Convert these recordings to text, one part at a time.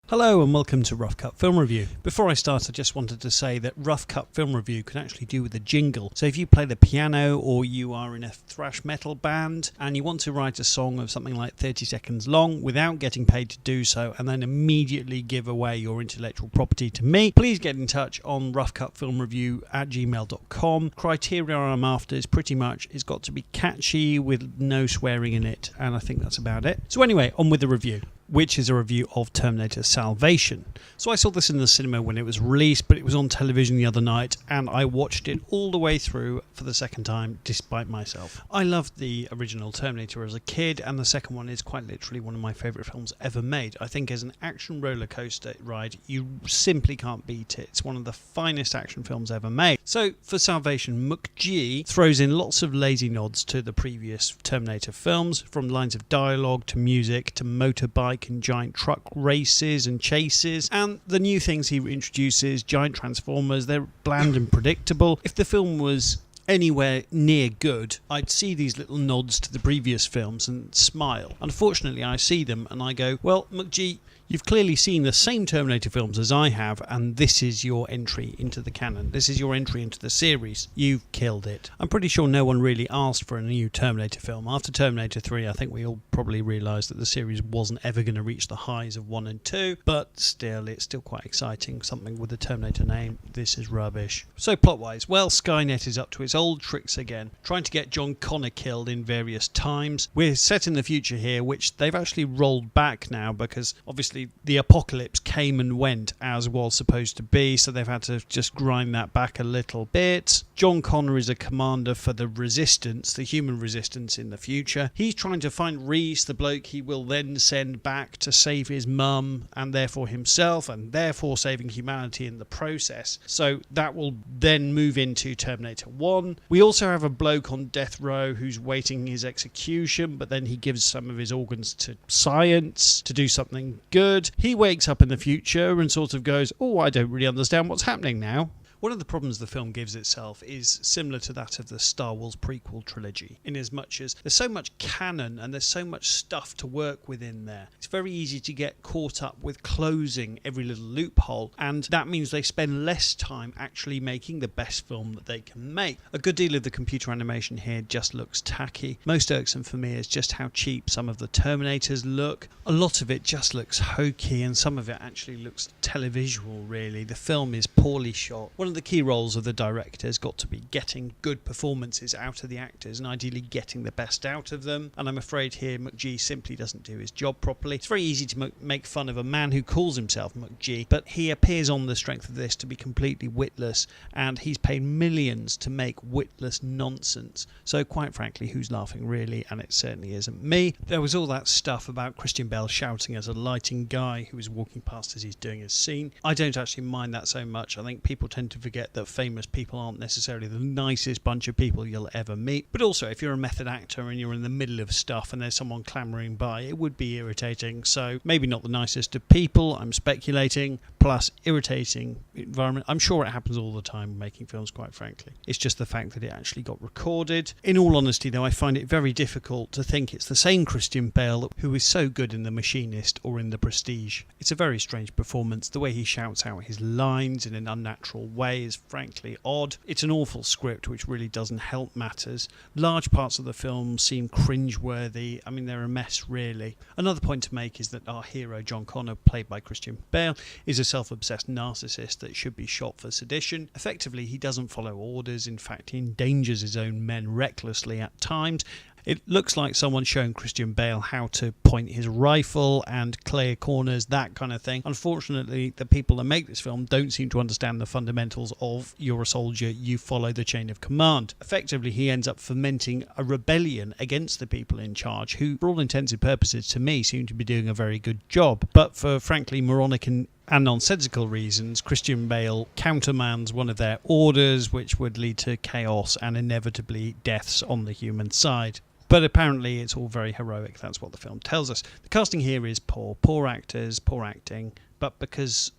Hello and welcome to Rough Cut Film Review. Before I start, I just wanted to say that Rough Cut Film Review can actually do with a jingle. So if you play the piano or you are in a thrash metal band and you want to write a song of something like 30 seconds long without getting paid to do so and then immediately give away your intellectual property to me, please get in touch on roughcutfilmreview@gmail.com. Criteria I'm after is pretty much it's got to be catchy with no swearing in it, and I think that's about it. So anyway, on with the review, which is a review of Terminator Salvation. So I saw this in the cinema when it was released, but it was on television the other night, and I watched it all the way through for the second time, despite myself. I loved the original Terminator as a kid, and the second one is quite literally one of my favourite films ever made. I think as an action roller coaster ride, you simply can't beat it. It's one of the finest action films ever made. So for Salvation, McG throws in lots of lazy nods to the previous Terminator films, from lines of dialogue to music to motorbike and giant truck races and chases, and the new things he introduces, giant transformers, they're bland and predictable. If the film was anywhere near good, I'd see these little nods to the previous films and smile. Unfortunately, I see them and I go, well, McG, you've clearly seen the same Terminator films as I have, and this is your entry into the canon. This is your entry into the series. You've killed it. I'm pretty sure no one really asked for a new Terminator film. After Terminator 3, I think we all probably realised that the series wasn't ever going to reach the highs of 1 and 2, but still, it's still quite exciting. Something with the Terminator name. This is rubbish. So plot-wise, well, Skynet is up to its old tricks again, trying to get John Connor killed in various times. We're set in the future here, which they've actually rolled back now because obviously the apocalypse came and went as was supposed to be, so they've had to just grind that back a little bit. John Connor is a commander for the resistance, the human resistance in the future. He's trying to find Reese, the bloke he will then send back to save his mum and therefore himself, and therefore saving humanity in the process. So that will then move into Terminator 1. We also have a bloke on death row who's waiting his execution, but then he gives some of his organs to science to do something good. He wakes up in the future and sort of goes, oh, I don't really understand what's happening now. One of the problems the film gives itself is similar to that of the Star Wars prequel trilogy, in as much as there's so much canon and there's so much stuff to work with in there. It's very easy to get caught up with closing every little loophole, and that means they spend less time actually making the best film that they can make. A good deal of the computer animation here just looks tacky. Most irksome for me is just how cheap some of the Terminators look. A lot of it just looks hokey, and some of it actually looks televisual, really. The film is poorly shot. One of the key roles of the director has got to be getting good performances out of the actors and ideally getting the best out of them, and I'm afraid here McG simply doesn't do his job properly. It's very easy to make fun of a man who calls himself McG, but he appears on the strength of this to be completely witless, and he's paid millions to make witless nonsense. So quite frankly, who's laughing really? And it certainly isn't me. There was all that stuff about Christian Bale shouting at a lighting guy who was walking past as he's doing his scene. I don't actually mind that so much. I think people tend to forget that famous people aren't necessarily the nicest bunch of people you'll ever meet. But also, if you're a method actor and you're in the middle of stuff and there's someone clambering by, it would be irritating. So maybe not the nicest of people, I'm speculating, plus irritating environment. I'm sure it happens all the time making films, quite frankly. It's just the fact that it actually got recorded. In all honesty though, I find it very difficult to think it's the same Christian Bale who is so good in The Machinist or in The Prestige. It's a very strange performance. The way he shouts out his lines in an unnatural way is frankly odd. It's an awful script which really doesn't help matters. Large parts of the film seem cringeworthy. I mean, they're a mess really. Another point to make is that our hero John Connor, played by Christian Bale, is a self-obsessed narcissist that should be shot for sedition. Effectively, he doesn't follow orders. In fact, he endangers his own men recklessly at times. It looks like someone showing Christian Bale how to point his rifle and clear corners, that kind of thing. Unfortunately, the people that make this film don't seem to understand the fundamentals of you're a soldier, you follow the chain of command. Effectively, he ends up fomenting a rebellion against the people in charge, who, for all intents and purposes, to me, seem to be doing a very good job. But for, frankly, moronic and nonsensical reasons, Christian Bale countermands one of their orders, which would lead to chaos and inevitably deaths on the human side. But apparently it's all very heroic. That's what the film tells us. The casting here is poor. Poor actors, poor acting. But because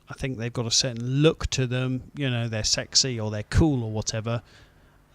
I think they've got a certain look to them, you know, they're sexy or they're cool or whatever,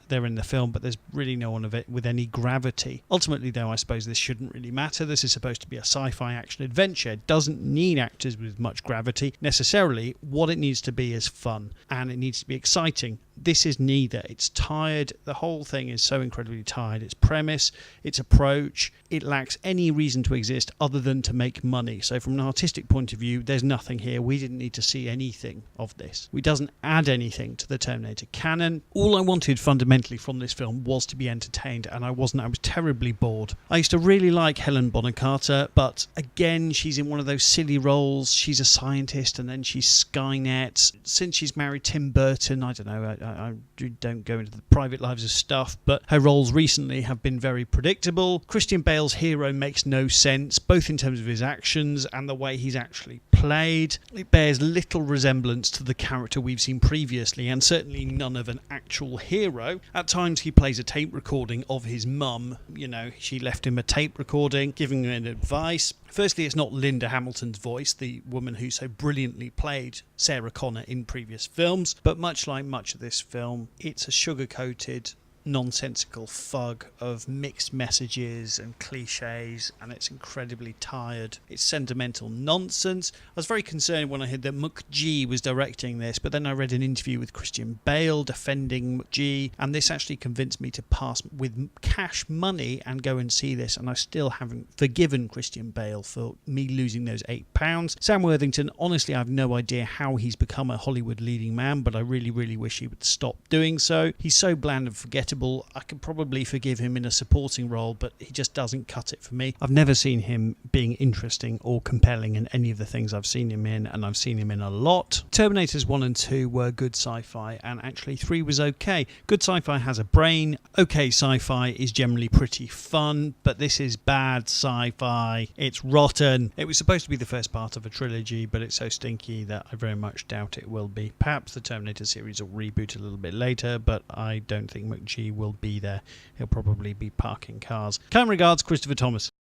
they're in the film, but there's really no one of it with any gravity. Ultimately, though, I suppose this shouldn't really matter. This is supposed to be a sci-fi action adventure. It doesn't need actors with much gravity necessarily. What it needs to be is fun, and it needs to be exciting. This is neither. It's tired. The whole thing is so incredibly tired. Its premise, its approach, it lacks any reason to exist other than to make money. So from an artistic point of view, there's nothing here. We didn't need to see anything of this. It doesn't add anything to the Terminator canon. All I wanted fundamentally from this film was to be entertained, and I wasn't. I was terribly bored. I used to really like Helen Bonham Carter, but again, she's in one of those silly roles. She's a scientist, and then she's Skynet. Since she's married Tim Burton, I don't know, I don't go into the private lives of stuff, but her roles recently have been very predictable. Christian Bale's hero makes no sense, both in terms of his actions and the way he's actually played. It bears little resemblance to the character we've seen previously, and certainly none of an actual hero. At times he plays a tape recording of his mum. You know, she left him a tape recording giving him advice. Firstly, it's not Linda Hamilton's voice, the woman who so brilliantly played Sarah Connor in previous films, but much like much of this film, it's a sugar-coated, nonsensical fug of mixed messages and cliches, and it's incredibly tired. It's sentimental nonsense. I was very concerned when I heard that McG was directing this, but then I read an interview with Christian Bale defending McG, and this actually convinced me to pass with cash money and go and see this, and I still haven't forgiven Christian Bale for me losing those £8. Sam Worthington, honestly, I have no idea how he's become a Hollywood leading man, but I really, really wish he would stop doing so. He's so bland and forgettable. I could probably forgive him in a supporting role, but he just doesn't cut it for me. I've never seen him being interesting or compelling in any of the things I've seen him in, and I've seen him in a lot. Terminators 1 and 2 were good sci-fi, and actually 3 was okay. Good sci-fi has a brain. Okay sci-fi is generally pretty fun, but this is bad sci-fi. It's rotten. It was supposed to be the first part of a trilogy, but it's so stinky that I very much doubt it will be. Perhaps the Terminator series will reboot a little bit later, but I don't think McG will be there. He'll probably be parking cars. Kind regards, Christopher Thomas.